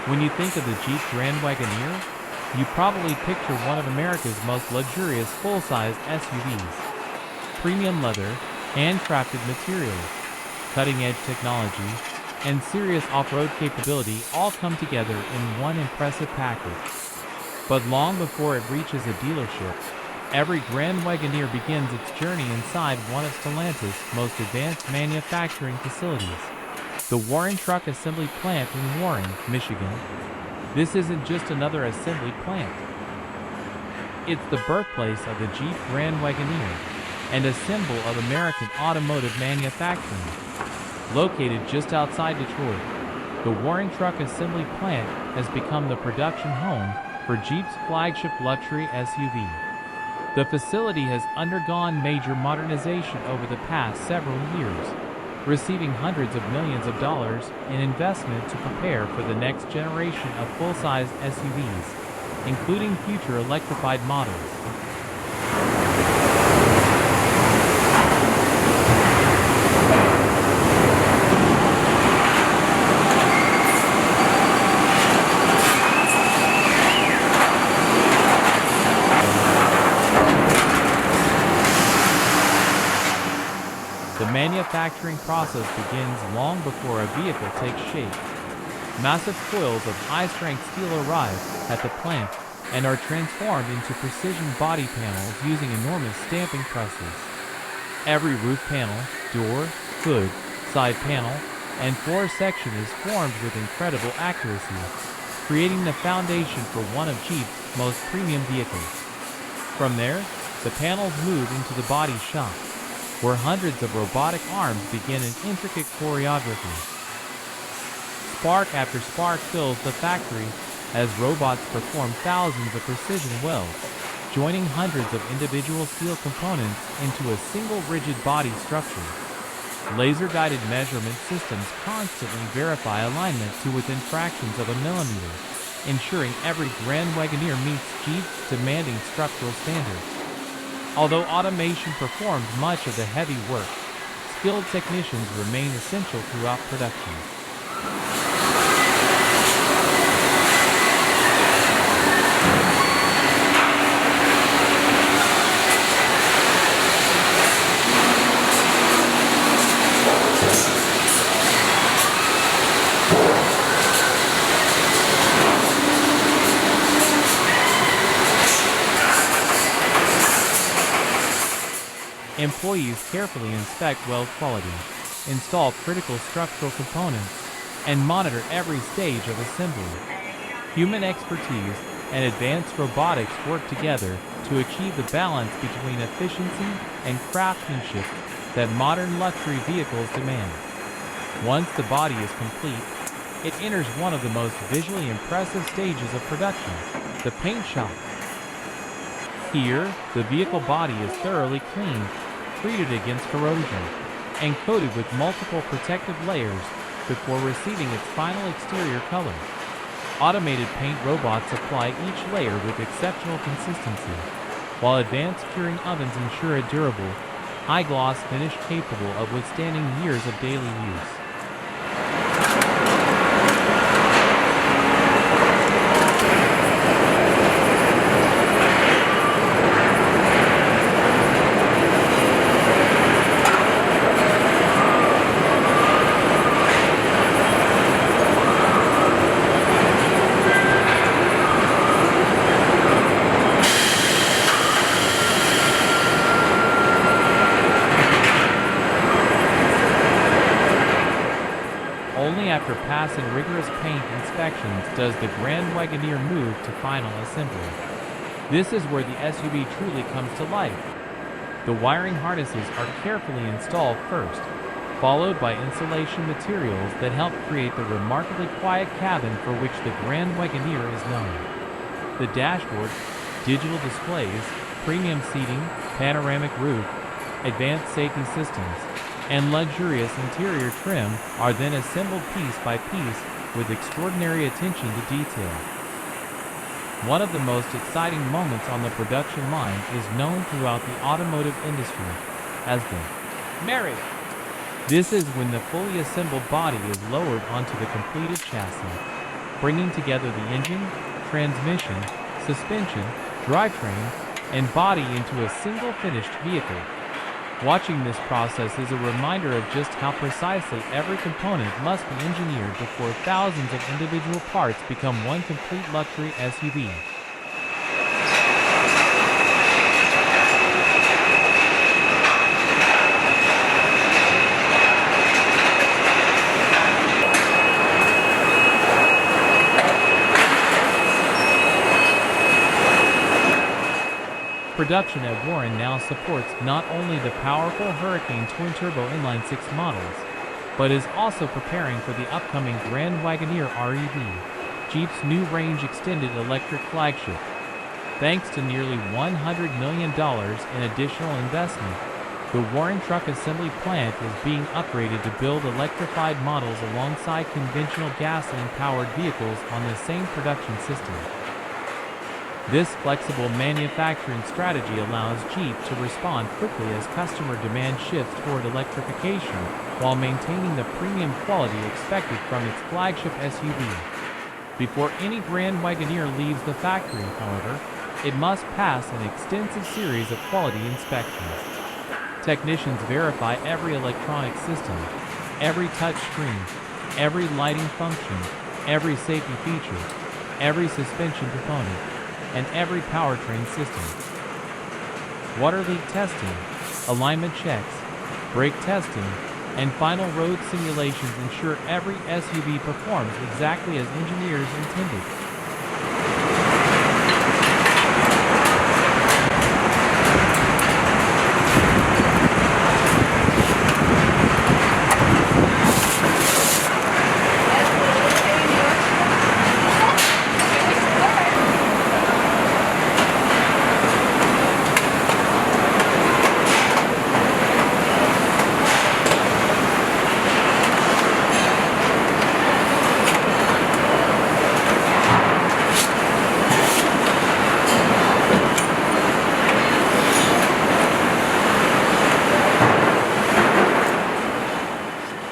When you think of the Jeep Grand Wagoneer, you probably picture one of America's most luxurious full-size SUVs. Premium leather, handcrafted materials, cutting-edge technology, and serious off-road capability all come together in one impressive package. But long before it reaches a dealership, every Grand Wagoneer begins its journey inside one of Stellantis' most advanced manufacturing facilities, the Warren Truck Assembly Plant in Warren, Michigan. This isn't just another assembly plant. It's the birthplace of the Jeep Grand Wagoneer and a symbol of American automotive manufacturing. Located just outside Detroit, the Warren Truck Assembly Plant has become the production home for Jeep's flagship luxury SUV. The facility has undergone major modernization over the past several years, receiving hundreds of millions of dollars in investment to prepare for the next generation of full-size SUVs, including future electrified models. The manufacturing process begins long before a vehicle takes shape. Massive coils of high-strength steel arrive at the plant and are transformed into precision body panels using enormous stamping presses. Every roof panel, door, hood, side panel, and floor section is formed with incredible accuracy, creating the foundation for one of Jeep's most premium vehicles. From there, the panels move into the body shop, where hundreds of robotic arms begin an intricate choreography. Spark after spark fills the factory as robots perform thousands of precision welds, joining hundreds of individual steel components into a single rigid body structure. Laser-guided measurement systems constantly verify alignment to within fractions of a millimeter, ensuring every Grand Wagoneer meets Jeep's demanding structural standards. Although automation performs much of the heavy work, skilled technicians remain essential throughout production. Employees carefully inspect weld quality, install critical structural components, and monitor every stage of assembly. Human expertise and advanced robotics work together to achieve the balance between efficiency and craftsmanship that modern luxury vehicles demand. Once the body is complete, it enters one of the most visually impressive stages of production, the paint shop. Here, the vehicle body is thoroughly cleaned, treated against corrosion, and coated with multiple protective layers before receiving its final exterior color. Automated paint robots apply each layer with exceptional consistency, while advanced curing ovens ensure a durable, high-gloss finish capable of withstanding years of daily use. Only after passing rigorous paint inspections does the Grand Wagoneer move to final assembly. This is where the SUV truly comes to life. The wiring harnesses are carefully installed first, followed by insulation materials that help create the remarkably quiet cabin for which the Grand Wagoneer is known. The dashboard, digital displays, premium seating, panoramic roof, advanced safety systems, and luxurious interior trim are then assembled piece by piece with extraordinary attention to detail. One of the most exciting moments on the production line is known throughout the automotive industry as the marriage. This is when the fully assembled body is lowered onto the completed chassis. bringing together the engine, transmission, suspension, drivetrain, and body into a single finished vehicle. Watching this process is a reminder of just how precisely every component must be engineered before thousands of individual parts become one complete luxury SUV. Production at Warren now supports not only the powerful Hurricane twin-turbo inline-six models, but is also preparing for the upcoming Grand Wagoneer REV, Jeep's new range-extended electric flagship. Thanks to nearly $100 million in additional investment, the Warren Truck Assembly Plant is being upgraded to build electrified models alongside conventional gasoline-powered vehicles on the same production system. This flexible manufacturing strategy allows Jeep to respond quickly as customer demand shifts toward electrification while maintaining the premium quality expected from its flagship SUV. Before any Grand Wagoneer leaves the factory, however, it must pass an extensive series of quality inspections. Technicians verify every electronic system, every touch screen, every lighting function, every safety feature, every suspension component, and every powertrain system. Water leak testing, alignment checks, brake testing, and final road simulations ensure every SUV performs exactly as engineers intended.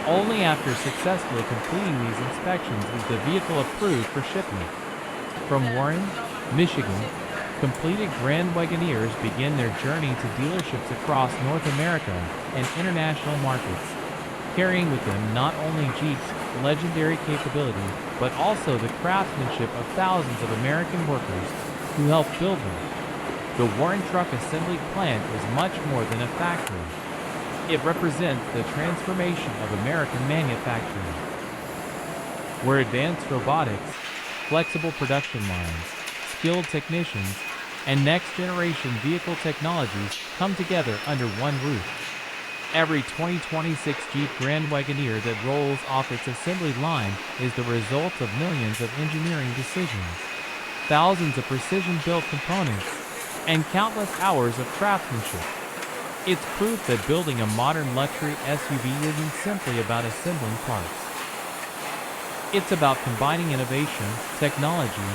Only after successfully completing these inspections is the vehicle approved for shipment. From Warren, Michigan, completed Grand Wagoneers begin their journey to dealerships across North America and international markets, carrying with them not only Jeep's legendary capability, but also the craftsmanship of thousands of American workers who helped build them. The Warren Truck Assembly Plant is much more than a factory. It represents the transformation of American manufacturing, where advanced robotics, flexible production lines, skilled technicians, and next-generation vehicle technologies come together under one roof. Every 2026 Jeep Grand Wagoneer that rolls off its assembly line is the result of millions of engineering decisions, thousands of precision-built components, and countless hours of craftsmanship. It's proof that building a modern luxury SUV isn't simply about assembling parts. It's about combining innovation, technology,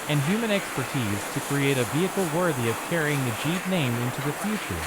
and human expertise to create a vehicle worthy of carrying the Jeep name into the future.